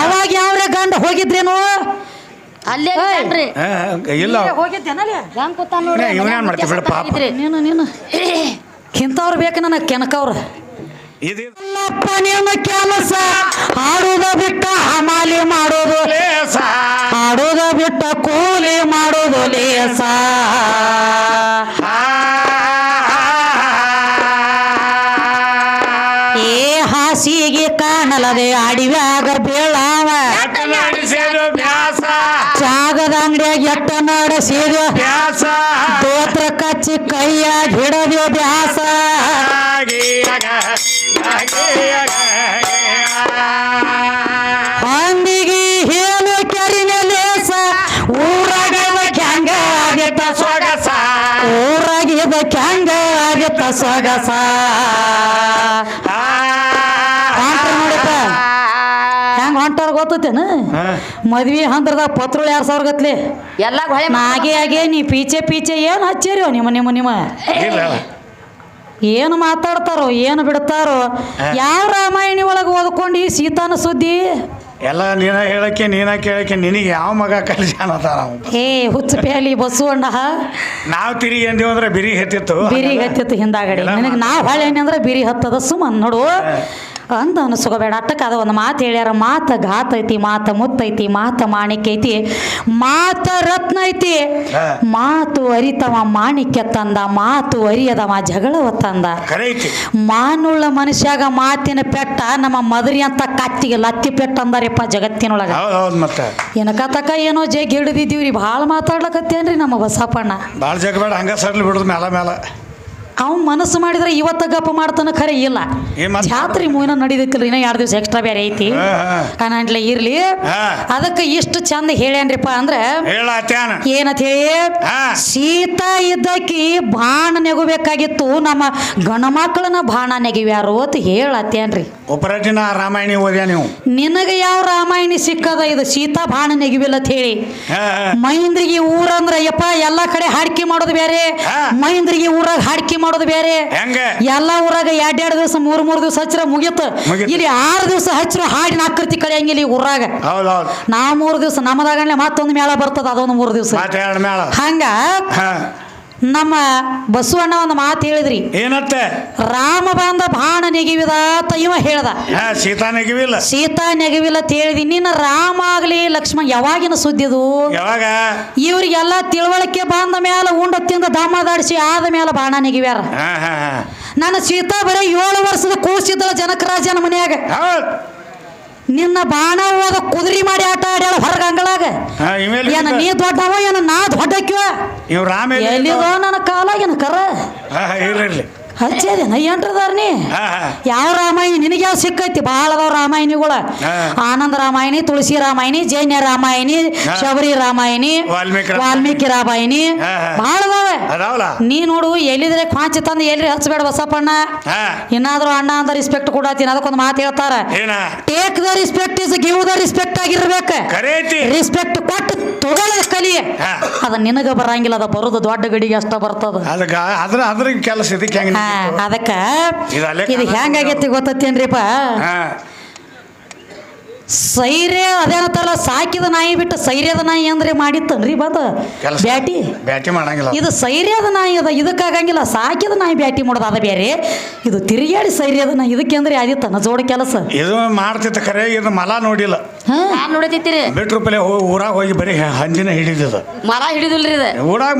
ಅವಾಗ ಯಾವ್ರ ಗಂಡ ಹೋಗಿದ್ರೇನು ಅಲ್ಲೇ ಇಲ್ಲ ಹೋಗಿದ್ದೇನಲ್ಲಿ ಹೆಂಗ್ ಕೂತ ನೋಡಿ ಇವನೇನ್ ಮಾಡ್ತೀವಿ ಬಿಡ ಪಾಪ ನೀನು ಇಂಥವ್ರು ಬೇಕು ನನಗೆ ಕೆನಕವ್ರು ಇದಪ್ಪ ನಿಮ್ಮ ಕೆಲಸ ಆಡುದ ಬಿಟ್ಟ ಹಮಾಲಿ ಮಾಡೋದು ಆಡುದ ಬಿಟ್ಟ ಕೂಲಿ ಮಾಡೋದು ಲೇಸ ಏ ಹಾಸಿಗೆ ಕಾಣಲದೆ ಅಡಿವ್ಯಾಗ ಬೀಳಾವ ಜಾಗದ ಅಂಗಡಿಯಾಗ ಎಟ್ಟ ನಡೆಸಿದ ದೋತ್ರ ಕಚ್ಚಿ ಕೈಯಾಗ ಹಿಡದ ಬ್ಯಾಸ ಹಂದಿಗೆ ಹೇಳು ಕೆರಿನ ಲೇಸ ಊರಾಗಿದ ಕ್ಯಾಂಗ ಆಗಿತ್ತ ಸೊಗಸ ಊರಾಗಿದ ಕ್ಯಾಂಗ ಆಗಿತ್ತ ಸೊಗಸ ನೋಡಪ್ಪ ಹೆಂಗ ಹೊಂಟಾರ ಗೊತ್ತೇನ ಮದ್ವಿ ಹಂದ್ರದಾಗ ಪತ್ರುಳು 2000 ಗತ್ಲಿ ಎಲ್ಲ ಹೊಳೆ ನಾಗೆ ಆಗೆ ನೀ ಪೀಚೆ ಪೀಚೆ ಏನು ಹಚ್ಚಿರೋ ನಿಮ್ಮ ಏನು ಮಾತಾಡ್ತಾರೋ ಏನು ಬಿಡ್ತಾರೋ ಯಾವ ರಾಮಾಯಣಿ ಒಳಗೆ ಓದ್ಕೊಂಡು ಈ ಸೀತಾನ ಸುದ್ದಿ ಎಲ್ಲ ನೀನ ಹೇಳಕ್ಕೆ ನೀನ ಕೇಳಕ್ಕೆ ನಿನಗೆ ಯಾವ ಮಗ ಕಲಿಸ್ಯಾನತಾರ ಏ ಹುಚ್ಚ ಪ್ಯಾಲಿ ಬಸವಣ್ಣ ನಾವು ತಿರುಗಿ ಅಂದೀವಿ ಅಂದ್ರೆ ಬಿರಿ ಹತ್ತಿತ್ತು ಹಿಂದಾಗಡಿ ನನಗೆ ನಾವು ಹೊಳೆ ಅಂದ್ರೆ ಬಿರಿ ಹತ್ತದ ಸುಮ್ಮನ್ ನೋಡು ಅಂದ ಅನಿಸ್ಕೋಬೇಡ ಅಟ್ಟಕ್ಕೆ ಅದ ಒಂದು ಮಾತು ಹೇಳ್ಯಾರ ಮಾತ ಘಾತ ಐತಿ ಮಾತ ಮುತ್ತೈತಿ ಮಾತ ಮಾಣಿಕ್ಯ ಐತಿ ಮಾತ ರತ್ನ ಐತಿ ಮಾತು ಅರಿತವ ಮಾಣಿಕ್ಯ ತಂದ ಮಾತು ಅರಿಯದವ ಜಗಳವ ತಂದ ಮಾನುಳ್ಳ ಮನುಷ್ಯಾಗ ಮಾತಿನ ಪೆಟ್ಟ ನಮ್ಮ ಮದರಿ ಅಂತ ಕತ್ತಿಗೆ ಲತ್ತಿ ಪೆಟ್ಟ ಅಂದಾರಪ್ಪ ಜಗತ್ತಿನೊಳಗ ಏನಕತಕ ಏನೋ ಜಗ್ ಹಿಡಿದಿದ್ದೀವ್ರಿ ಭಾಳ ಮಾತಾಡ್ಲಕತ್ತೇನ್ರಿ ನಮ್ಮ ಬಸಪ್ಪಣ್ಣ ಭಾಳ ಜಗ ಬೇಡ ಹಂಗ ಸರ್ಲಿ ಬಿಡುದು ಮೇಲ ಅವ್ನು ಮನಸ್ಸು ಮಾಡಿದ್ರೆ ಇವತ್ತ ಗಪ್ಪ ಮಾಡ್ತಾನ ಖರೆ ಇಲ್ಲ ಜಾತ್ರೆ ಮೂವಿನ ನಡೀದೈತಿಲ್ಲ ಇನ್ನ 2 ದಿವಸ ಎಕ್ಸ್ಟ್ರಾ ಬೇರೆ ಐತಿ ಕನಾಂಟ್ಲೆ ಇರ್ಲಿ ಅದಕ್ಕೆ ಇಷ್ಟು ಚಂದ ಹೇಳ್ಯಾನ್ರಿಪ್ಪ ಅಂದ್ರೆ ಏನಂತ ಹೇಳಿ ಸೀತಾ ಇದ್ದಕ್ಕಿ ಬಾಣ ನೆಗಬೇಕಾಗಿತ್ತು ನಮ್ಮ ಗಣಮಕ್ಕಳನ್ನ ಬಾಣ ನೆಗಿವ್ಯಾರು ಅಂತ ಹೇಳತ್ತೇನ್ರಿ ಉಪರಟಿನ ರಾಮಾಯಣಿ ಓದ್ಯಾ ನೀವು ನಿನಗೆ ಯಾವ ರಾಮಾಯಣಿ ಸಿಕ್ಕದ ಇದು ಸೀತಾ ಬಾಣ ನೆಗಿವಿಲ್ಲ ಅಂತ ಹೇಳಿ ಮಹೇಂದ್ರಿಗೆ ಊರಂದ್ರ ಯಪ್ಪ ಎಲ್ಲಾ ಕಡೆ ಹಾಡ್ಕಿ ಮಾಡೋದು ಬೇರೆ ಮಹೇಂದ್ರಿಗೆ ಊರಾಗ ಹಾಡ್ಕಿ ಮಾಡೋದು ಬೇರೆ ಎಲ್ಲಾ ಊರಾಗ 2 ದಿವಸ 3 ದಿವಸ ಹಚ್ಚಿರ ಮುಗಿತು ಇಲ್ಲಿ 6 ದಿವಸ ಹಚ್ಚಿರ ಹಾಡಿನ ಆಕೃತಿ ಕಳೆಯಂಗಿಲ್ಲ ಈ ಊರಾಗ ನಾ 3 ದಿವಸ ನಮ್ಮದಾಗಲೇ ಮತ್ತೊಂದು ಮೇಳ ಬರ್ತದ ಅದೊಂದು 3 ದಿವಸ ಹಂಗ ನಮ್ಮ ಬಸವಣ್ಣ ಒಂದು ಮಾತು ಹೇಳಿದ್ರಿ ಏನತ್ತೆ ರಾಮ ಬಂದ ಬಾಣ ನೆಗಿವಿದ ಇವ ಹೇಳ್ದ ಸೀತಾ ನೆಗವಿಲ್ಲ ಅಂತ ಹೇಳಿದಿ ನಿನ್ನ ರಾಮ ಆಗ್ಲಿ ಲಕ್ಷ್ಮಣ ಯಾವಾಗಿನ ಸುದ್ದಿದು ಇವ್ರಿಗೆಲ್ಲ ತಿಳುವಳಿಕೆ ಬಂದ ಮೇಲೆ ಉಂಡ ತಿಂದ ದಮ್ಮದಾಡಿಸಿ ಆದ ಮೇಲೆ ಬಾಣ ನೆಗಿವ್ಯಾರ ನನ್ನ ಸೀತಾ ಬರೀ 7 ವರ್ಷದ ಕೂಸಿದ್ದಳ ಜನಕರಾಜನ ಮನ್ಯಾಗ ನಿನ್ನ ಬಾಣ ಹೋದ ಕುದುರಿ ಮಾಡಿ ಆಟ ಆಡ್ಯಾಳ ಹೊರಗ ಅಂಗಳಾಗ ಏನ ನೀ ದೊಡ್ಡವ ಏನ ನಾ ದೊಡ್ಡಕ್ಕಿವ ಎಲ್ಲಿದೋ ನನ್ನ ಕಾಲಾಗ ಏನ ಕರ ಹಚ್ಚೇದೇನ ಏನ್ರದಾರ ನೀ ಯಾವ ರಾಮಾಯಣಿ ನಿನಗೆ ಯಾವ ಸಿಕ್ಕೈತಿ ಭಾಳ ಅದಾವ ರಾಮಾಯಣಿಗಳ ಆನಂದ ರಾಮಾಯಣಿ ತುಳಸಿ ರಾಮಾಯಣಿ ಜೈನ ರಾಮಾಯಣಿ ಶಬರಿ ರಾಮಾಯಣಿ ವಾಲ್ಮೀಕಿ ರಾಮಾಯಣಿ ಭಾಳ ಅದಾವೆ ನೀ ನೋಡು ಎಲ್ಲಿದ್ರೆ ಕ್ವಾಂಚಿ ತಂದು ಎಲ್ರಿ ಹಚ್ಚಬೇಡ ಬಸಪ್ಪಣ್ಣ ಇನ್ನಾದ್ರೂ ಅಣ್ಣ ಅಂತ ರೆಸ್ಪೆಕ್ಟ್ ಕೊಡತ್ತೀನಿ ಅದಕ್ಕೊಂದು ಮಾತು ಹೇಳ್ತಾರ take the respect is give the respect ಆಗಿರ್ಬೇಕ ರೆಸ್ಪೆಕ್ಟ್ ಕೊಟ್ಟು ತಗೊಳ್ಳೋದು ಕಲಿ ಅದ ನಿನಗ ಬರಂಗಿಲ್ಲ ಅದ ಬರೋದು ದೊಡ್ಡ ಗಡಿಗೆ ಅಷ್ಟ ಬರ್ತದ ಅದ್ರ ಕೆಲಸ ಇದಕ್ಕೆ ಅದಕ್ಕ ಇದು ಹೆಂಗಾಗೈತಿ ಗೊತ್ತೇನ್ರಿಪ್ಪ ಸೈರ್ಯ ಅದೇನತ್ತಲ್ಲ ಸಾಕಿದ ನಾಯಿ ಬಿಟ್ಟು ಸೈರ್ಯದ ನಾಯಿ ಅಂದ್ರೆ ಮಾಡಿತ್ತನ್ರಿ ಬಂದ ಬ್ಯಾಟಿ ಮಾಡಂಗಿಲ್ಲ ಇದು ಸೈರ್ಯದ ನಾಯಿ ಅದ ಇದಕ್ಕಾಗಂಗಿಲ್ಲ ಸಾಕಿದ ನಾಯಿ ಬ್ಯಾಟಿ ಮಾಡೋದು ಅದ ಬೇರೆ ಇದು ತಿರುಗಾಡಿ ಸೈರ್ಯದ ನಾಯಿ ಇದಕ್ಕೆ ಅಂದ್ರೆ ಆದಿತ್ತನ ಜೋಡ ಕೆಲಸ ಇದು ಮಾಡ್ತಿತ್ತ ಖರೆ ಇದು ಮಲ ನೋಡಿಲ್ಲ ನೋಡತಿತ್ತೀರಿ ಬಿಟ್ರು ಪಲೆ ಊರಾಗ ಹೋಗಿ ಬರೀ ಹಂದಿನ ಹಿಡಿದಿದ ಮಲ ಹಿಡಿದಿಲ್ರಿ ಊರಾಗ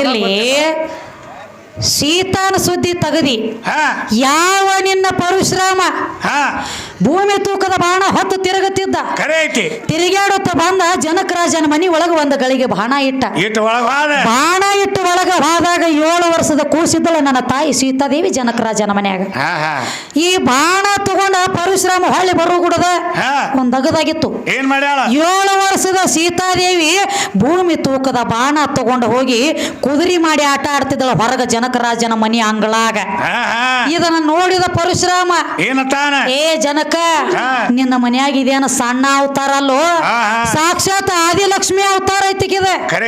ಇರ್ಲಿ ಸೀತಾನ ಸುದ್ದಿ ತಗದಿ ಯಾವ ನಿನ್ನ ಪರಶುರಾಮ ಭೂಮಿ ತೂಕದ ಬಾಣ ಹೊತ್ತು ತಿರುಗುತ್ತಿದ್ದ ತಿರುಗಾಡುತ್ತ ಬಂದ ಜನಕರಾಜನ ಮನಿ ಒಳಗ ಒಂದು ಗಳಿಗೆ ಬಾಣ ಇಟ್ಟ ಬಾಣ ಇಟ್ಟು ಒಳಗ ಹೋದಾಗ 7 ವರ್ಷದ ಕೂಸಿದ್ದಳ ನನ್ನ ತಾಯಿ ಸೀತಾದೇವಿ ಜನಕರಾಜನ ಮನ್ಯಾಗ ಈ ಬಾಣ ತಗೊಂಡ ಪರಶುರಾಮ ಹೊಳ್ಳಿ ಬರುಗುಡದ ಒಂದ್ ಅಗದಾಗಿತ್ತು 7 ವರ್ಷದ ಸೀತಾದೇವಿ ಭೂಮಿ ತೂಕದ ಬಾಣ ತಗೊಂಡು ಹೋಗಿ ಕುದುರಿ ಮಾಡಿ ಆಟ ಆಡ್ತಿದ್ದಳ ಹೊರಗ ಜನಕರಾಜನ ಮನಿ ಅಂಗಳಾಗ ಇದನ್ನ ನೋಡಿದ ಪರಶುರಾಮ ಏ ಜನಕ ನಿನ್ನ ಮನ್ಯಾಗ ಇದೇನ ಸಣ್ಣ ಅವತಾರ ಅಲ್ಲೋ ಸಾಕ್ಷಾತ್ ಆದಿಲಕ್ಷ್ಮಿ ಅವತಾರ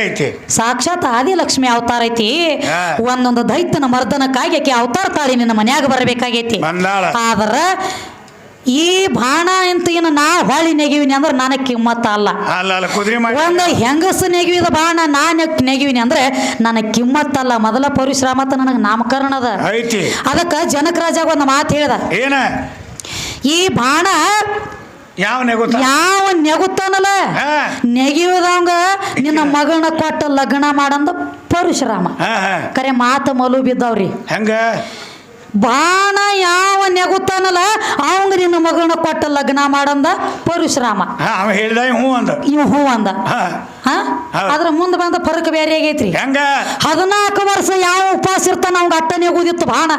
ಐತಿ ಸಾಕ್ಷಾತ್ ಆದಿಲಕ್ಷ್ಮಿ ಅವತಾರ ಐತಿ ಒಂದೊಂದು ದೈತ್ಯನ ಮರ್ದನಕ್ಕಾಗಿ ಆಕೆ ಅವತಾರ ತಾಳಿ ನಿನ್ನ ಮನ್ಯಾಗ ಬರಬೇಕಾಗೈತಿ ಆದ್ರ ಈ ಬಾಣ ಅಂತ ಏನು ನಾ ಹೊಳಿ ನೆಗಿವಿನಿ ಅಂದ್ರೆ ನನಗೆ ಕಿಮ್ಮತ್ತ ಅಲ್ಲ. ಅಲ್ಲ ಕುದುರೆ ಮಾಡಿ ಒಂದು ಹೆಂಗಸ ನೆಗಿವಿದ ಬಾಣ ನಾನು ನೆಗಿವಿನಿ ಅಂದ್ರೆ ನನಗೆ ಕಿಮ್ಮತ್ತಲ್ಲ. ಮೊದಲ ಪರಶುರಾಮ ಅಂತ ನನಗೆ ನಾಮಕರಣದ ಐತಿ. ಅದಕ್ಕೆ ಜನಕ ರಾಜ ಒಂದು ಮಾತು ಹೇಳ್ದ, ಏನ ಈ ಬಾಣ ಯಾವ ನೆಗುತ್ತಾನಲ್ಲ ನೆಗಿಯುವುದಂಗ ನಿನ್ನ ಮಗಳನ್ನ ಕೊಟ್ಟು ಲಗ್ನ ಮಾಡಂದ ಪರಶುರಾಮ. ಕರೆ ಮಾತು ಮಲು ಬಿದ್ದವ್ರಿ. ಹೆಂಗ ಬಾಣ ಯಾವ ನೆಗುತ್ತಾನಲ್ಲ ಅವಂಗ ನಿನ್ನ ಮಗಳನ್ನ ಕೊಟ್ಟು ಲಗ್ನ ಮಾಡಂದ ಪರಶುರಾಮ. ಹೇಳ್ದ ಹ್ಞೂ ಅಂದ. ಇವ್ ಹ್ಞೂ ಅಂದ. ಅದ್ರ ಮುಂದೆ ಬಂದ ಫರಕ್ ಬೇರೆ ಆಗೈತ್ರಿ. ಹೆಂಗ 14 ವರ್ಷ ಯಾವ ಉಪವಾಸ ಇರ್ತಾನ ಅವಂಗ ಅಟ್ಟ ನೆಗುದಿತ್ತು ಬಾಣ.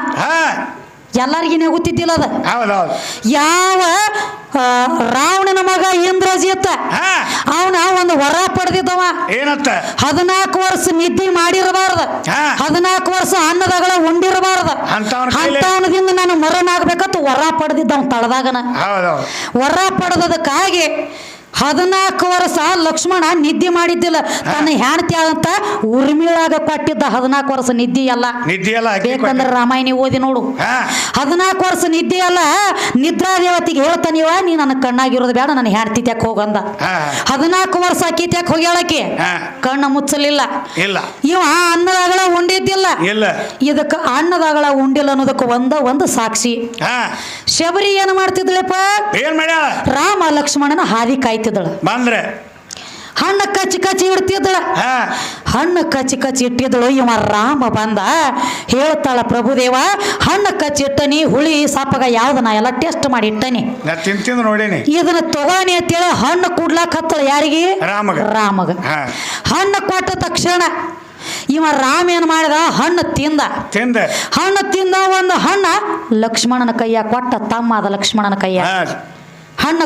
ಎಲ್ಲರಿಗೂ ನೆಗುತ್ತಿದ್ದಿಲ್ಲ ಅದ. ಯಾವ ರಾವಣನ ಮಗ ಇಂದ್ರಜಿತ್ತ ಅವನ ಒಂದು ವರ ಪಡೆದಿದ್ದವ ಏನತ್ತ 14 ವರ್ಷ ನಿದ್ದೆ ಮಾಡಿರಬಾರ್ದ, 14 ವರ್ಷ ಅನ್ನದಗಳ ಉಂಡಿರಬಾರ್ದ. ಅಂತವನದಿಂದ ನಾನು ಮರನಾಗಬೇಕಂತ ವರ ಪಡೆದಿದ್ದ ಅವನ ತಳದಾಗನ. ವರ ಪಡೆದದಕ್ಕಾಗಿ 14 ವರ್ಷ ಲಕ್ಷ್ಮಣ ನಿದ್ದೆ ಮಾಡಿದ್ದಿಲ್ಲ. ತನ್ನ ಹೆಂಡತಿ ಅಂತ ಉರ್ಮಿಳಾಗ ಕೊಟ್ಟಿದ್ದ 14 ವರ್ಷ ನಿದ್ದೆ ಅಲ್ಲ. ಬೇಕಂದ್ರೆ ರಾಮಾಯಣ ಓದಿ ನೋಡು. 14 ವರ್ಷ ನಿದ್ದೆ ಅಲ್ಲ. ನಿದ್ರಾ ದೇವತೆಗೆ ಹೇಳ್ತಾನಿವ ನೀ ನನ್ನ ಕಣ್ಣಾಗಿರೋದು ಬೇಡ, ನನ್ನ ಹೆಂಡತಿ ತ್ಯಾಕ ಹೋಗಂದ. 14 ವರ್ಷ ಅಕ್ಕಿ ತ್ಯಾಕ ಹೋಗ್ಯಾಳಕ್ಕೆ ಕಣ್ಣ ಮುಚ್ಚಲಿಲ್ಲ. ಇವ ಅನ್ನದಾಗಳ ಉಂಡಿದ್ದಿಲ್ಲ. ಇದಕ್ಕೆ ಅನ್ನದಾಗಳ ಉಂಡಿಲ್ಲ ಅನ್ನೋದಕ್ಕೆ ಒಂದು ಸಾಕ್ಷಿ. ಶಬರಿ ಏನ್ ಮಾಡ್ತಿದ್ಳಪ್ಪ, ರಾಮ ಲಕ್ಷ್ಮಣನ ಹಾದಿ ಕಾಯ್ತಿದ್ದಳು. ಬಂದ್ರೆ ಹಣ್ಣ ಕಚ್ಚಿ ಇಡ್ತಿದ್ದಳ. ಹಣ್ಣು ಕಚ್ಚಿ ಇಟ್ಟಿದ್ದಳು. ಇವ ರಾಮ ಬಂದ ಹೇಳ್ತಾಳ, ಪ್ರಭುದೇವ ಹಣ್ಣು ಕಚ್ಚಿ ಇಟ್ಟನಿ, ಹುಳಿ ಸಾಪಗ ಯಾವ್ದು ನಾ ಎಲ್ಲ ಟೆಸ್ಟ್ ಮಾಡಿ ಇಟ್ಟನಿ, ನೋಡೇನಿ, ಇದನ್ನ ತಗೋನಿ ಅಂತೇಳಿ ಹಣ್ಣು ಕೂಡ್ಲಾಕ್ ಹತ್ತಳ. ಯಾರಿಗೆ? ರಾಮಗ. ಹಣ್ಣು ಕೊಟ್ಟ ತಕ್ಷಣ ಇವ ರಾಮ ಏನ್ ಮಾಡಿದ, ಹಣ್ಣು ತಿಂದ. ಹಣ್ಣು ತಿಂದ ಒಂದು ಹಣ್ಣ ಲಕ್ಷ್ಮಣನ ಕೈಯ ಕೊಟ್ಟ. ತಮ್ಮ ಅದ ಲಕ್ಷ್ಮಣನ ಕೈಯ ಹಣ್ಣು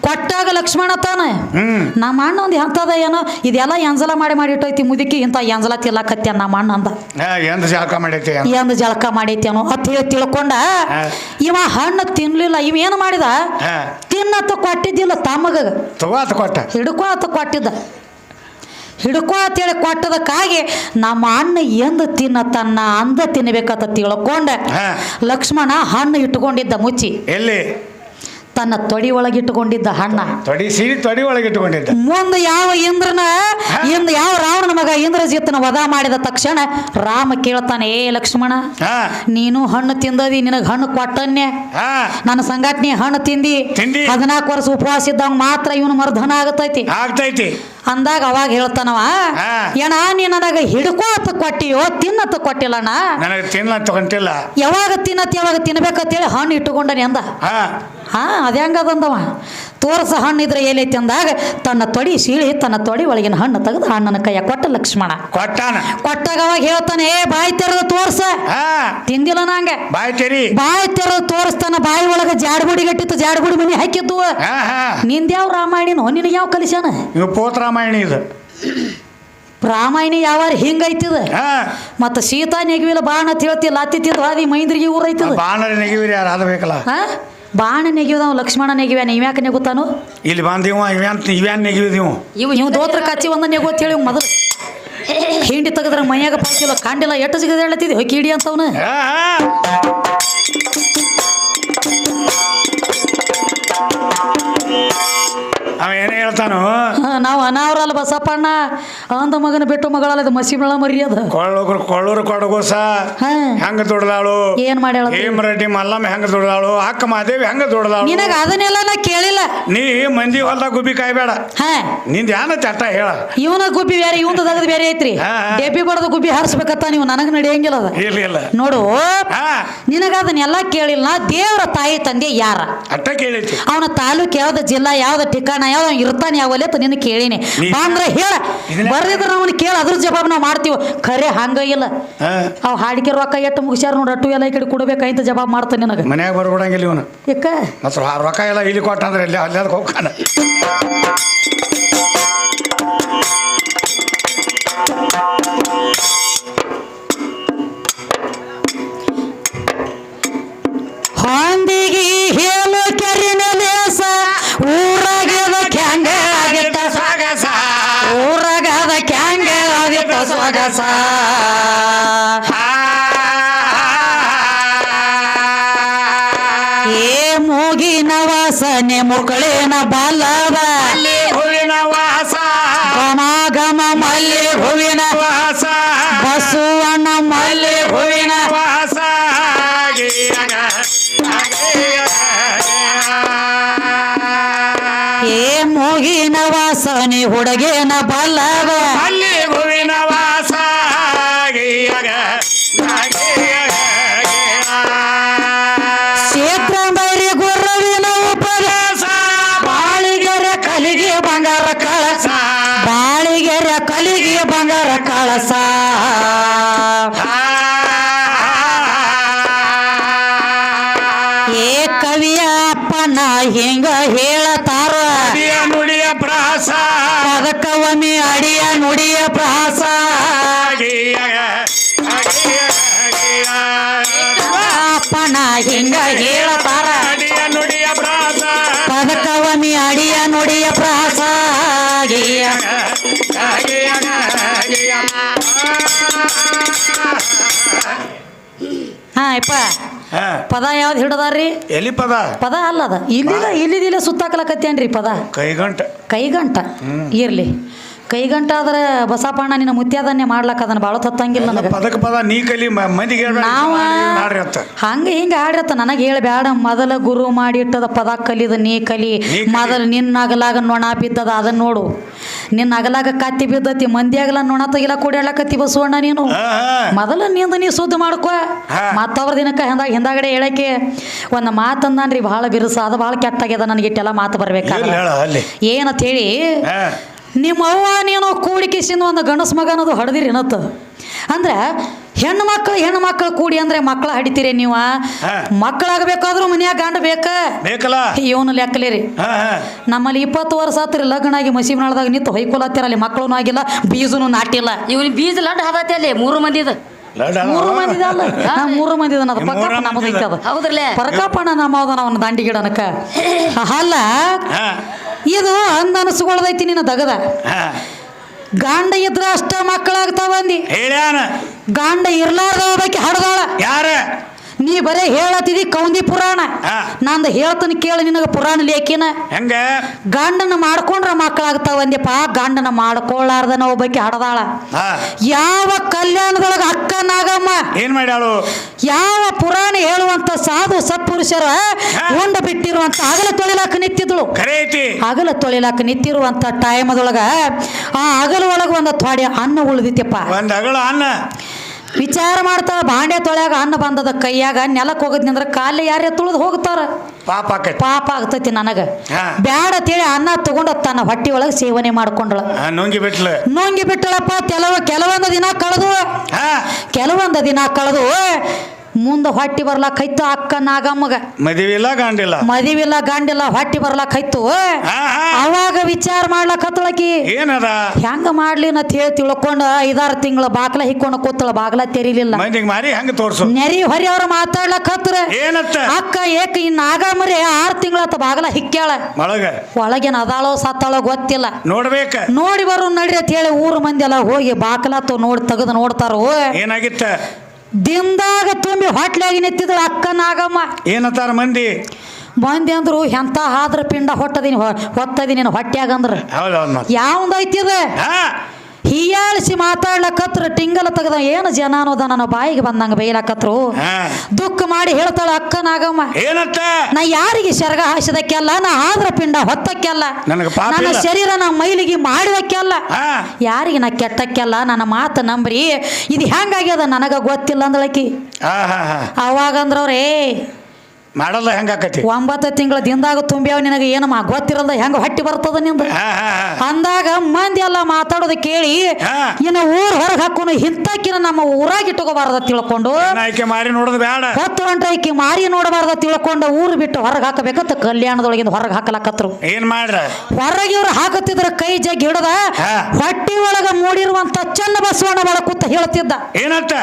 ಕೊಟ್ಟಾಗ ಲಕ್ಷ್ಮಣ ತಾನ ನಮ್ಮ ಅಣ್ಣ ಒಂದು ಎಂತದ ಏನೋ ಇದೆಲ್ಲ ಎಂಜಲ ಮಾಡಿ ಇಟ್ಟೈತಿ ಮುದುಕಿ, ಇಂತ ಎಂಜಲ ತಿಲ್ಲಕತ್ಯ ನಮ್ಮ ಅಣ್ಣ ಅಂದ. ಎಂದ ಜಳಕ ಮಾಡೈತೇನೋ ಅಂತ ಹೇಳಿ ತಿಳ್ಕೊಂಡ ಇವ ಹಣ್ಣು ತಿನ್ಲಿಲ್ಲ. ಇವ ಏನು ಮಾಡಿದ, ತಿನ್ನತ್ತ ಕೊಟ್ಟಿದ್ದಿಲ್ಲ ತಮ್ಮಗ, ಹಿಡ್ಕೋ ಅಂತ ಕೊಟ್ಟಿದ್ದ. ಹಿಡ್ಕೋ ಅಂತೇಳಿ ಕೊಟ್ಟದಕ್ಕಾಗಿ ನಮ್ಮ ಅಣ್ಣ ಎಂದು ತಿನ್ನತನ್ನ ಅಂದ ತಿನ್ನಬೇಕಂತ ತಿಳ್ಕೊಂಡ ಲಕ್ಷ್ಮಣ ಹಣ್ಣು ಇಟ್ಟುಕೊಂಡಿದ್ದ ಮುಚ್ಚಿ. ಎಲ್ಲಿ? ತನ್ನ ತೊಡಿ ಒಳಗಿಟ್ಟುಕೊಂಡಿದ್ದ ಹಣ್ಣ. ತೊಡಿ ಒಳಗಿಟ್ಟುಕೊಂಡಿದ್ದ. ಮುಂದೆ ಯಾವ ಯಾವ ರಾವಣನ ಮಗ ಇಂದ್ರಜಿತ್ತನ ವಧ ಮಾಡಿದ ತಕ್ಷಣ ರಾಮ ಕೇಳ್ತಾನೆ, ಏ ಲಕ್ಷ್ಮಣ, ನೀನು ಹಣ್ಣು ತಿಂದದಿ, ನಿನಗೆ ಹಣ್ಣು ಕೊಟ್ಟನ್ನೇ, ನನ್ನ ಸಂಘಟನೆ ಹಣ್ಣು ತಿಂದಿ. 14 ವರ್ಷ ಉಪವಾಸ ಇದ್ದಂಗ ಮಾತ್ರ ಇವನು ಮರ್ಧನ ಆಗತೈತಿ ಅಂದಾಗ ಅವಾಗ ಹೇಳ್ತಾನವ, ಏನ ನೀ ನನಗ ಹಿಡ್ಕೋತ ಕೊಟ್ಟಿಯೋ ತಿನ್ನತ್ತ ಕೊಟ್ಟಿಲ್ಲಣ್ಣ, ತಗೊಂತಿಲ್ಲ. ಯಾವಾಗ ತಿನ್ಬೇಕಂತೇಳಿ ಹಣ್ಣು ಇಟ್ಟುಕೊಂಡನಿ ಅಂದ. ಅದ ಹೆಂಗದಂದವ ತೋರ್ಸ ಹಣ್ಣು ಇದ್ರೆ ಏನೈತಿ ಅಂದಾಗ ತನ್ನ ತೊಡಿ ಸೀಳಿ ತನ್ನ ತೊಡಿ ಒಳಗಿನ ಹಣ್ಣು ತೆಗೆದು ಹಣ್ಣನ ಕೈಯ ಕೊಟ್ಟ ಲಕ್ಷ್ಮಣ. ಕೊಟ್ಟಾಗ ಅವಾಗ ಹೇಳ್ತಾನೆ, ಏ ಬಾಯಿ ತೆರೆದು ತೋರ್ಸ. ತಿಂದಿಲ್ಲ ನಂಗೆ. ಬಾಯಿ ತೆರೆದು ತೋರಿಸ್ತಾನ. ಬಾಯಿ ಒಳಗ ಜಾಡ್ಗುಡಿ ಗಟ್ಟಿತ್ತು, ಜಾಡ್ಗುಡಿ ಮನಿ ಹಾಕಿದ್ದು. ನಿಂದ್ಯಾವ ರಾಮಾಯಣನೋ ನಿನಗೆ ಯಾವ ಕಲಿಸ್ಯಾನ? ರಾಮಾಯಣ ಇದು. ರಾಮಾಯಣ ಯಾವ ಹಿಂಗೈತಿದ. ಮತ್ತ ಸೀತಾ ನೆಗವಿಲ್ಲ ಬಾಣ ತಿಳ್ತಿಲ್ಲ, ಅತ್ತಿತ್ತಿದ್ ವಾದಿ ಮೈಂದ್ರಿಗೆ ಊರೈತದ. ಬಾಣ ನೆಗವಿರಿ ಯಾರು ಆದಬೇಕಲ್ಲ. ಬಾಣ ನೆಗಿಯುವ ಲಕ್ಷ್ಮಣ ನೆಗಿವ್ಯಾನ. ಇವ್ಯಾಕೆ ನೆಗುತ್ತಾನು? ಇಲ್ಲಿ ಬಂದಿವ ಇವ್ಯಾನ್ ನೆಗಿವಿದೀವು. ಇವ್ ದೋತ್ರ ಕಚ್ಚಿ ಒಂದ ನೆಗು ಅಂತ ಹೇಳಿ ಮೊದಲು ಹಿಂಡಿ ತೆಗದ್ರ ಮೈಯಾಗ ಪಾಕಿಲ್ಲ ಕಾಂಡಿಲ್ಲ ಎಟ್ಟು ಸಿಗದ ಹೇಳತ್ತಿದ್ವಿ ಹೊಯ್ಕಿಡಿ ಅಂತವನು. ಅವ ಏನೇ ಹೇಳ್ತಾನು, ನಾವು ಅನಾವ್ರಲ್ಲ ಬಸಪ್ಪಣ್ಣ ಅಂದ ಮಗನ ಬಿಟ್ಟು ಮಗಳಲ್ಲ ಮಸಿಮಳ ಮರ್ಯಾದ ಕೊಳ್ಳೂರು ಕೊಡಗೋಸ ಹೆಂಗ ದುಡ್ದಾಳು, ಏನ್ ಮಾಡ್ಯಾಳ ಹೇಮರೆಡ್ಡಿ ಮಲ್ಲಮ್ಮ ಹೆಂಗ ದುಡ್ದಾಳು, ಅಕ್ಕ ಮಾದೇವಿ ಹೆಂಗ ದುಡ್ದಾಳು. ನಿನಗ ಅದನ್ನೆಲ್ಲ ನಾ ಕೇಳಿಲ್ಲ. ನೀ ಮಂದಿ ಹೊಲ್ದಾಗ ಗುಬ್ಬಿ ಕಾಯ್ಬೇಡ. ನಿಂದ ಯಾನ ಚಟ್ಟ ಹೇಳ. ಇವನ ಗುಬ್ಬಿ ಬೇರೆ, ಇವಂದ ದಗದ ಬೇರೆ ಐತ್ರಿ. ಡೆಬ್ಬಿ ಬಡದ ಗುಬ್ಬಿ ಹಾರಿಸ್ಬೇಕತ್ತ ನೀವು, ನನಗ ನಡೆಯಂಗಿಲ್ಲ ಅದ. ಇಲ್ಲ ನೋಡು, ನಿನಗ ಅದನ್ನೆಲ್ಲ ಕೇಳಿಲ್ಲ. ದೇವರ ತಾಯಿ ತಂದೆ ಯಾರ ಅಟ್ಟ ಕೇಳೈತಿ. ಅವನ ತಾಲೂಕ್ ಯಾವ್ದ, ಜಿಲ್ಲಾ ಯಾವ್ದ, ಠಿಕಾಣ ಯಾವ್ದ, ಇರ್ತಾನೆ ಯಾವಲ್ಲ ಅಂತ ನಿನ್ನ ಕೇಳಿನಿ. ಅಂದ್ರೆ ಹೇಳ ಬರ್ದಿದ್ರ ಅವನು ಕೇಳ, ಅದ್ರ ಜವಾಬ್ ನಾವು ಮಾಡ್ತೀವಿ. ಖರೆ ಹಂಗ ಇಲ್ಲ. ಅವ್ ಹಾಡಿಕೆ ರೊಕ್ಕ ಎಟ್ಟು ಮುಗಿಸ್ಯಾರ ನೋಡಿ, ಅಟ್ಟು ಎಲ್ಲ ಈ ಕಡೆ ಕೊಡ್ಬೇಕಾಯ್ತು ಜವಾಬ್ ಮಾಡ್ತಾನೆ. ನಿನಗ ಮನ್ಯಾಗ ಬರ್ಬಿಡಂಗಿಲ್ಲ ಇವನು. ಯಾಕ ರೊಕ್ಕ ಎಲ್ಲ ಇಲ್ಲಿ ಕೊಟ್ಟ ಅಂದ್ರೆ ಅಲ್ಲಿ ಹೋಗ್ತಾನ. ಹೊಂದಿಗೆ ಹೇಳು ಕೆರಿನ ಲೇಸ, ಊರಾಗದ ಕ್ಯಾಂಗ ಆಗಿತ್ತ ಸೊಗಸ, ಊರಾಗದ ಕ್ಯಾಂಗ ಆಗಿತ್ತ ಸೊಗಸ. ಏ ಮೋ ಮನೆ ಮುಕ್ಕಳೇನ ಬಾಲದ ಅಲ್ಲಿ ಹೂವಿನ ವಾಸ ಘಮ ಘಮ ಮಲ್ಲಿ ಹೂವಿನ ವಾಸ ಬಸವಣ್ಣ ಮಲ್ಲಿ ಹೂವಿನ ವಾಸ ಏ ಮೂಗಿನ ವಾಸನೆ ಹುಡುಗೇನ ಬಲ್ಲದ ಅಲ್ಲಿ ಹೂವಿನ ವಾಸ ಕ್ಷೇತ್ರ ಬೈರಿ ಗುರುವಿನ ಉಪದೇಶ ಬಾಳಿಗೆರೆ ಕಲಿಗೆ ಬಂಗಾರ ಕಳಸ ಬಾಳಿಗೆರೆ ಕಲಿಗೆ ಬಂಗಾರ ಕಳಸ ಏ ಕವಿಯ ಅಪ್ಪನ ಹಿಂಗ ಹೇಳತಾರ ನುಡಿಯ ಪ್ರಾಸ ಪದಕವಮಿ ಅಡಿಯ ನುಡಿಯ ಪ್ರಾಸ ಅಪ್ಪನ ಹಿಂಗ ಹೇಳತಾರ ನುಡಿಯ ಪ್ರಾಸ ಪದಕವಮಿ ಅಡಿಯ ನುಡಿಯ ಪ್ರಾಸ ಹಾ ಯಪ್ಪ ಪದ ಯಾವ್ದು ಹಿಡದಾರ್ರಿ ಎಲ್ಲಿ ಪದ ಪದ ಅಲ್ಲದ ಇಲ್ಲಿದಿಲ್ಲ ಸುತ್ತಾಕಲಕತ್ತೇನ್ರಿ ಪದ ಕೈಗಂಟ ಕೈಗಂಟ ಇರ್ಲಿ ಕೈಗಂಟ ಆದ್ರೆ ಬಸಪ್ಪಣ್ಣ ನಿನ್ನ ಮುತ್ಯಾದನ್ನೇ ಮಾಡ್ಲಕ್ಕ ಅದನ್ನ ಬಾಳ ತತ್ತಂಗಿಲ್ಲ ನನಗೆ ಪದಕ ಪದ ನೀ ಕಲಿ ಮಂದಿಗೆ ನಾವ ಮಾಡ್ರಿ ಹಂಗ ಹಿಂಗ ಆಡ್ರತ್ತ ನನಗೆ ಹೇಳಬೇಡ ಮೊದಲ ಗುರು ಮಾಡಿಟ್ಟದ ಪದ ಕಲಿದ ನೀ ಕಲಿ ಮೊದಲು ನಿನ್ನ ಅಗಲಾಗ ನೊಣ ಬಿದ್ದದ ಅದನ್ನ ನೋಡು ನಿನ್ನ ಅಗಲಾಗ ಕತ್ತಿ ಬಿದ್ದತಿ ಮಂದಿ ಆಗಲ ನೊಣ ತೆಗಿಲ ಕೂಡ್ಯಾಳಕತ್ತಿ ಬಸವಣ್ಣ ನೀನು ಮೊದಲ ನಿಂದ ನೀ ಸುದ್ದಿ ಮಾಡ್ಕೋ ಮತ್ತವ್ರ ದಿನಕ್ಕೆ ಹಿಂದಾಗಡೆ ಹೇಳಕ್ಕೆ ಒಂದು ಮಾತಂದನ್ರಿ ಭಾಳ ಬಿರುಸ ಅದು ಭಾಳ ಕೆಟ್ಟಾಗ್ಯದ ನನಗೆ ಇಟ್ಟೆಲ್ಲ ಮಾತು ಬರ್ಬೇಕಾದ್ರೆ ಏನಂತ ಹೇಳಿ ನಿಮ್ಮ ಅವ್ವ ನೀನು ಕೂಡಿಕಿಸಿಂದ ಒಂದು ಗಣಸ್ ಮಗ ಅನ್ನೋದು ಹಡ್ದಿರಿ ಏನತ್ತ ಅಂದ್ರೆ ಹೆಣ್ಣು ಮಕ್ಕಳು ಕೂಡಿ ಅಂದ್ರೆ ಮಕ್ಕಳ ಹಡಿತೀರಿ ನೀವು ಮಕ್ಕಳಾಗಬೇಕಾದ್ರೂ ಮನ್ಯಾಗ ಗಂಡ ಬೇಕಲ್ಲ ಇವನು ಲೆಕ್ಕಲೇರಿ ನಮ್ಮಲ್ಲಿ 20 ವರ್ಷ ಆತ್ರಿ ಲಗ್ನ ಆಗಿ ಮಸೀಬ್ನಾಳದಾಗ ನಿಂತು ಹೊಯ್ಕೊಲತ್ತಿರಲ್ಲಿ ಮಕ್ಕಳು ಆಗಿಲ್ಲ ಬೀಜನು ನಾಟಿಲ್ಲ ಇವನ್ ಬೀಜ ಲಡ್ ಹದತಿ ಅಲ್ಲಿ 3 ಮಂದಿದ 3 ಮಂದಿದ ಅಲ್ಲ 3 ಮಂದಿದ ಪರಕಾಪ ನಮ್ಮದೈತದ ಹೌದ್ರಲ್ಲೇ ಪರಕಾಪಣ ನಮ್ಮದನ ಅವನ ದಂಡಿಗಿಡನಕ ಅಲ್ಲ ಇದು ಅಂದ ಅನಸ್ಕೊಳ್ದೈತಿ ನಿನ್ನ ದಗದ ಗಾಂಡ ಇದ್ರ ಅಷ್ಟ ಮಕ್ಕಳಾಗ್ತಾವಂದಿ ಹೇಳ್ಯಾನ ಗಾಂಡ ಇರ್ಲಾರ್ದ ಹೋಗ್ಬೇಕಿ ಹಡ್ದಾಳ ಯಾರ ನೀ ಬರೇ ಹೇಳತ್ತಿದಿ ಕೌಂದಿ ಪುರಾಣ ನಂದು ಹೇಳ್ತಾನ ಕೇಳಿ ನಿನಗ ಪುರಾಣ ಲೇಖಿನ ಹೆಂಗ ಗಂಡನ ಮಾಡ್ಕೊಂಡ್ರ ಮಕ್ಕಳಾಗ್ತಾವಂದ್ಯಪ್ಪ ಗಂಡನ ಮಾಡ್ಕೊಳ್ಳಾರ್ದನ ಒಬ್ಬಾಕಿ ಹಡದಾಳ ಯಾವ ಕಲ್ಯಾಣದೊಳಗ ಅಕ್ಕ ನಾಗಮ್ಮ ಏನ್ ಮಾಡ್ಯಾಳು ಯಾವ ಪುರಾಣ ಹೇಳುವಂತ ಸಾಧು ಸತ್ಪುರುಷರ ಉಂಡ ಬಿಟ್ಟಿರುವಂತ ಅಗಲ ತೊಳಿಲಾಕ ನಿಂತಿದ್ಳು ಅಗಲ ತೊಳಿಲಾಕ ನಿಂತಿರುವಂತ ಟೈಮದೊಳಗ ಆ ಅಗಲ ಒಳಗ ಒಂದು ಥೋಡೆ ಅನ್ನ ಉಳಿದಿತ್ತಪ್ಪ ಒಂದ್ ಅಗಳ ಅನ್ನ ವಿಚಾರ ಮಾಡ್ತಾವ ಬಾಂಡೆ ತೊಳ್ಯಾಗ ಅನ್ನ ಬಂದದ ಕೈಯಾಗ ನೆಲಕ್ಕೆ ಹೋಗದ್ನಂದ್ರ ಕಾಲ ಯಾರೇ ತುಳಿದು ಹೋಗ್ತಾರ ಪಾಪ ಆಗ್ತೈತಿ ನನಗ ಬ್ಯಾಡ ಅಂತೇಳಿ ಅನ್ನ ತಗೊಂಡ ತನ್ನ ಹೊಟ್ಟಿ ಒಳಗೆ ಸೇವನೆ ಮಾಡ್ಕೊಂಡ್ಳ ನುಂಗಿ ಬಿಟ್ಟಳಪ್ಪ ಕೆಲವೊಂದು ದಿನ ಕಳೆದು ಮುಂದೆ ಹೊಟ್ಟಿ ಬರ್ಲಾಕೈತು ಅಕ್ಕ ನಾಗಮ್ಮಗ ಮದುವಿಲ್ಲ ಗಂಡಿಲ್ಲ ಹೊಟ್ಟಿ ಬರ್ಲಾಕೈತು ಅವಾಗ ವಿಚಾರ ಮಾಡ್ಲಕತ್ತಳಕಿ ಏನದ ಹೆಂಗ ಮಾಡ್ಲಿ ಅಂತ ಹೇಳಿ ತಿಳ್ಕೊಂಡ 5-6 ತಿಂಗಳ ಬಾಗ್ಲ ಹಿಕ್ಕೊಂಡ ಕೂತಳ ಬಾಗ್ಲ ತೆರಿಲಿಲ್ಲ ನೆರಿ ಹೊರಿ ಅವ್ರ ಮಾತಾಡ್ಲಕತ್ರ ಅಕ್ಕ ಏಕ ಈ ನಾಗಮ್ಮರಿ 6 ತಿಂಗಳತ್ತ ಬಾಗ್ಲ ಹಿಕ್ಕ್ಯಾಳ ಒಳಗೇನ ಅದಾಳೋ ಸತ್ತಾಳೋ ಗೊತ್ತಿಲ್ಲ ನೋಡಿ ಬರು ನಡ್ರಿ ಅಂತ ಹೇಳಿ ಊರು ಮಂದಿ ಎಲ್ಲ ಹೋಗಿ ಬಾಗ್ಲಾತು ತೆಗೆದು ನೋಡ್ತಾರೋ ಏನಾಗಿತ್ತ ದಿಂದಾಗ ತುಂಬಿ ಹೊಟ್ಲಾಗಿ ನಿಂತಿದ್ದಳು ಅಕ್ಕ ನಾಗಮ್ಮ ಏನಂತಾರ ಮಂದಿ ಅಂದ್ರು ಎಂತ ಹಾದ್ರ ಪಿಂಡ ಹೊತ್ತದೀನಿ ಹೊಟ್ಯಾಗಂದ್ರ ಯಾವ್ದೈತಿದ ಹೀಯಾಳಿಸಿ ಮಾತಾಡ್ಲಕತ್ರ ಟಿಂಗಲ ತೆಗದ ಏನು ಜನ ಅನ್ನೋದ ನನ್ನ ಬಾಯಿಗೆ ಬಂದಂಗ ಬೈಲಕತ್ರು ದುಃಖ ಮಾಡಿ ಹೇಳ್ತಾಳ ಅಕ್ಕ ನಾಗಮ್ಮ ನಾ ಯಾರಿಗೆ ಶರ್ಗ ಹಾಸಿದಕ್ಕೆಲ್ಲ ನಾ ಆದ್ರ ಪಿಂಡ ಹೊತ್ತಕ್ಕೆಲ್ಲ ನನ್ನ ಶರೀರ ನಾ ಮೈಲಿಗೆ ಮಾಡಿದಕ್ಕೆಲ್ಲ ಯಾರಿಗೆ ನಾ ಕೆಟ್ಟಕ್ಕೆಲ್ಲ ನನ್ನ ಮಾತು ನಂಬ್ರಿ ಇದು ಹೆಂಗಾಗ್ಯದ ನನಗ ಗೊತ್ತಿಲ್ಲ ಅಂದಳಕಿ ಅವಾಗಂದ್ರವ್ರೇ ಮಾಡಲ್ಲ ಹೆಂಗಾಕತಿ 9 ತಿಂಗಳ ದಿಂದಾಗ ತುಂಬ್ಯಾವ ನಿನಗೆ ಏನು ಗೊತ್ತಿರಲ್ಲ ಹೆಂಗ ಹೊಟ್ಟಿ ಬರ್ತದ ನಿಂದ ಅಂದಾಗ ಮಂದಿ ಎಲ್ಲ ಮಾತಾಡೋದು ಕೇಳಿ ಇನ್ನು ಊರ್ ಹೊರಗೆ ಹಾಕೋನು ಇಂತಕಿನ ನಮ್ಮ ಊರಾಗಿ ಇಟ್ಕೋಬಾರ್ದ ತಿಳ್ಕೊಂಡು ಹೊತ್ತು ಗಂಟೆ ಮಾರಿ ನೋಡಬಾರ್ದ ತಿಳ್ಕೊಂಡು ಊರು ಬಿಟ್ಟು ಹೊರಗೆ ಹಾಕಬೇಕಂತ ಕಲ್ಯಾಣದೊಳಗಿಂದ ಹೊರಗೆ ಹಾಕಲಕತ್ರು ಏನ್ ಮಾಡ್ರ ಹೊರಗೆ ಇವ್ರು ಹಾಕುತ್ತಿದ್ರ ಕೈ ಜಗ್ಗಿ ಹಿಡದ ಹೊಟ್ಟಿ ಒಳಗ ಮೂಡಿರುವಂತ ಚನ್ನ ಬಸವಣ್ಣ ಒಳ ಕೂತ ಹೇಳ್ತಿದ್ದ ಏನಂತ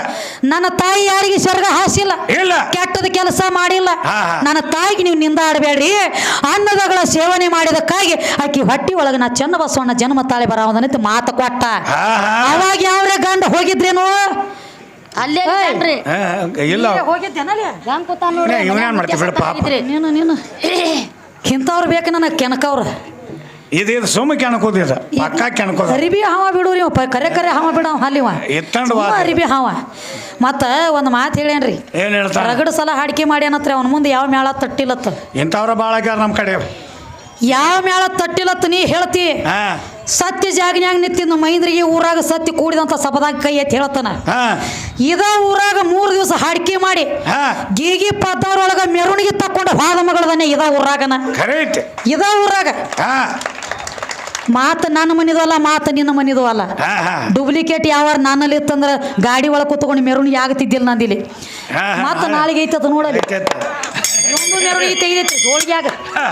ನನ್ನ ತಾಯಿ ಯಾರಿಗೆ ಸ್ವರ್ಗ ಹಾಸಿಲ್ಲ ಕೆಟ್ಟದ ಕೆಲಸ ಮಾಡಿಲ್ಲ ನನ್ನ ತಾಯಿಗೆ ನೀವು ನಿಂದಾಡಬೇಡ್ರಿ ಅನ್ನದಗಳ ಸೇವನೆ ಮಾಡಿದಕ್ಕಾಗಿ ಆಕಿ ಹೊಟ್ಟಿ ಒಳಗ ನಾ ಚನ್ನ ಬಸವಣ್ಣ ಜನ್ಮ ತಾಳಿ ಬರೋದನ್ನಂತ ಮಾತು ಕೊಟ್ಟ ಅವಾಗ ಯಾವ್ರೆ ಗಂಡ ಹೋಗಿದ್ರೇನು ಅಲ್ಲೇ ಇಲ್ಲ ಹೋಗಿದ್ದೇನಲ್ಲಿ ಹೆಂಗ್ ಕೂತ ನೋಡಿ ನೀನು ಇಂಥವ್ರು ಬೇಕು ನನಗೆ ಕೆನಕವ್ರು ಇದು ಸುಮ್ಮ ಕೆಣಕೋದಿದ ಪಕ್ಕ ಕೆಣಕೋದ ಅರಿಬಿ ಹಾವ ಬಿಡು ನೀವು ಕರೆ ಕರೆ ಹಾವ ಬಿಡವ ಅಲ್ಲಿವ ಎತ್ತಂಡು ಅರಿಬಿ ಹಾವ ಮತ್ತು ಒಂದು ಮಾತು ಹೇಳೇನ್ರಿ ಏನು ಹೇಳ್ತಾರ ರಗಡ ಸಲ ಹಾಡಿಕೆ ಮಾಡ್ಯಾನತ್ರ ಅವನ ಮುಂದೆ ಯಾವ ಮೇಳ ತಟ್ಟಿಲತ್ತ ಇಂಥವ್ರ ಭಾಳ ಆಗ್ಯಾರ ನಮ್ಮ ಕಡೆ ಯಾವ ಮೇಳ ತಟ್ಟಿಲತ್ತ ನೀ ಹೇಳ್ತಿ ಹಾ ಸತ್ಯ ಜಾಗನ್ಯಾಗ ನಿಂತಿದ್ದು ಮೈಂದ್ರಿಗೆ ಊರಾಗ ಸತ್ಯ ಕೂಡಿದಂಥ ಸಭದಾಗ ಕೈ ಎತ್ತಿ ಹೇಳ್ತಾನ ಹಾ ಇದ ಊರಾಗ 3 ದಿವಸ ಹಾಡಿಕೆ ಮಾಡಿ ಹಾ ಗೀಗಿ ಪದ್ದವ್ರೊಳಗ ಮೆರವಣಿಗೆ ತಕೊಂಡು ಹಾದ ಮಗಳದನೆ ಇದ ಊರಾಗನ ಖರೆ ಐತಿ ಇದ ಊರಾಗ ಹಾ ಮಾತು ನನ್ನ ಮನಿದು ಅಲ್ಲ ಮಾತು ನಿನ್ನ ಮನಿದು ಅಲ್ಲ ಹಾ ಹಾ ಡೂಪ್ಲಿಕೇಟ್ ಯಾವ ನನ್ನಲ್ಲಿ ಇತ್ತಂದ್ರೆ ಗಾಡಿ ಒಳಗೆ ಕೂತ್ಕೊಂಡು ಮೆರವಣಿಗೆ ಆಗತ್ತಿದ್ದಿಲ್ಲ ನಂದಿಲ್ಲಿ ಹಾ, ಹಾ, ಮತ್ತೆ ಹಾ. ನಾಳೆಗೆ ಐತದ ನೋಡಲಿ ಐತೆ. ಒಂದು ಮೆರವಣಿಗೆ ತೆಗೆದೈತಿ ಹೋಳಿಗ್ಯಾಗ ಹಾ